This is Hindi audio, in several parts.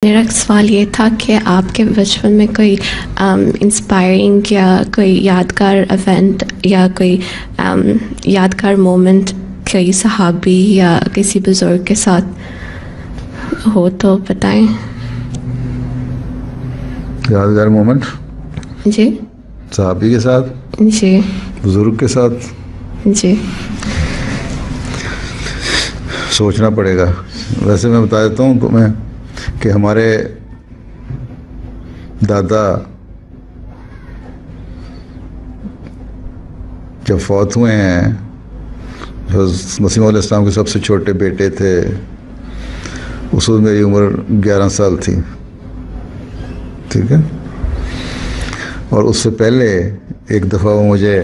मेरा सवाल ये था कि आपके बचपन में कोई इंस्पायरिंग या कोई यादगार इवेंट या कोई यादगार मोमेंट कोई सहाबी या किसी बुज़ुर्ग के साथ हो तो बताएं। यादगार मोमेंट जी सहाबी के साथ, जी बुजुर्ग के साथ जी सोचना पड़ेगा। वैसे मैं बता देता हूँ तुम्हें कि हमारे दादा जब फौत हुए हैं, मसीह मौद इस्लाम के सबसे छोटे बेटे थे। उस वक्त मेरी उम्र 11 साल थी, ठीक है। और उससे पहले एक दफ़ा वो मुझे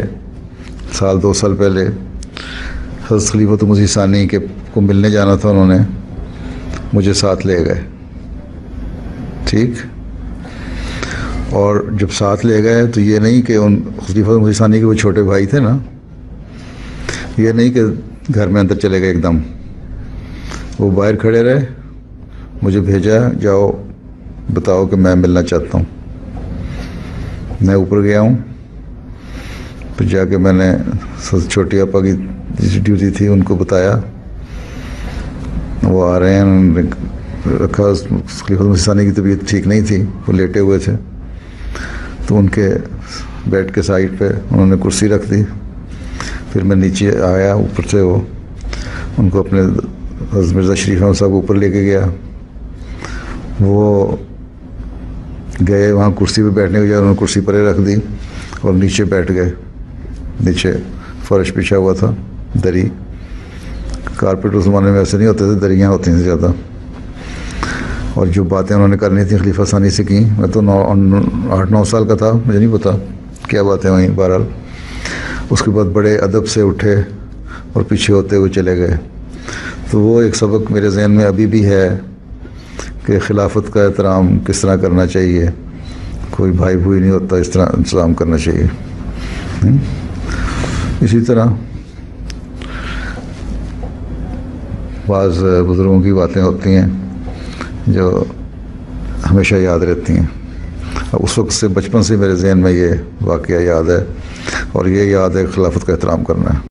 2 साल पहले हज़रत खलीफत मसीह सानी के को मिलने जाना था, उन्होंने मुझे साथ ले गए, ठीक। और जब साथ ले गए तो ये नहीं कि उन खलीफत मसीह सानी के वो छोटे भाई थे ना, ये नहीं कि घर में अंदर चले गए एकदम। वो बाहर खड़े रहे, मुझे भेजा, जाओ बताओ कि मैं मिलना चाहता हूँ। मैं ऊपर गया हूँ, फिर जाके मैंने छोटी आपा की ड्यूटी थी उनको बताया। वो आ रहे हैं, उन्होंने रखा। खलीफत मसीह सानी की तबीयत ठीक नहीं थी, वो लेटे हुए थे, तो उनके बेड के साइड पे उन्होंने कुर्सी रख दी। फिर मैं नीचे आया, ऊपर से वो उनको अपने हज़रत मिर्ज़ा शरीफ अहमद साहब ऊपर लेके गया। वो गए वहाँ कुर्सी पे बैठने के बजाय उन्होंने कुर्सी पर रख दी और नीचे बैठ गए। नीचे फर्श बिछा हुआ था, दरी, कारपेट उस ज़माने में ऐसे नहीं होते थे, दरियाँ होती थी ज़्यादा। और जो बातें उन्होंने करनी थी खलीफा सानी से की। मैं तो 8-9 साल का था, मुझे नहीं पता क्या बातें हुई। बहरहाल उसके बाद बड़े अदब से उठे और पीछे होते हुए चले गए। तो वो एक सबक मेरे जहन में अभी भी है कि खिलाफत का एहतराम किस तरह करना चाहिए। कोई भाई भूई नहीं होता, इस तरह इंतज़ाम करना चाहिए। इसी तरह बाज़ बुज़ुर्गों की बातें होती हैं जो हमेशा याद रहती हैं। उस वक्त से, बचपन से मेरे जहन में ये वाक़या याद है, और ये याद है खिलाफत का एहतराम करना है।